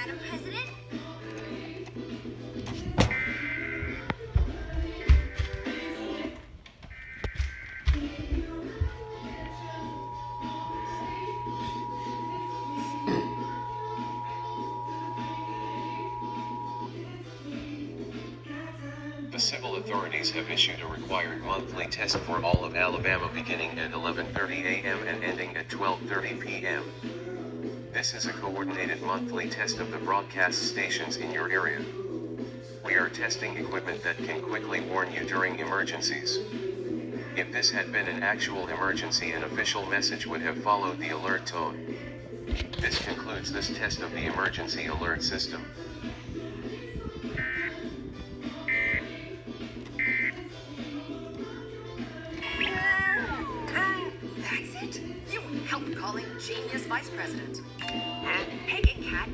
Madam President. The civil authorities have issued a required monthly test for all of Alabama beginning at 11:30 a.m. and ending at 12:30 p.m. This is a coordinated monthly test of the broadcast stations in your area. We are testing equipment that can quickly warn you during emergencies. If this had been an actual emergency, an official message would have followed the alert tone. This concludes this test of the emergency alert system. That's it? You help calling genius vice president. Hmm? Peg and Cat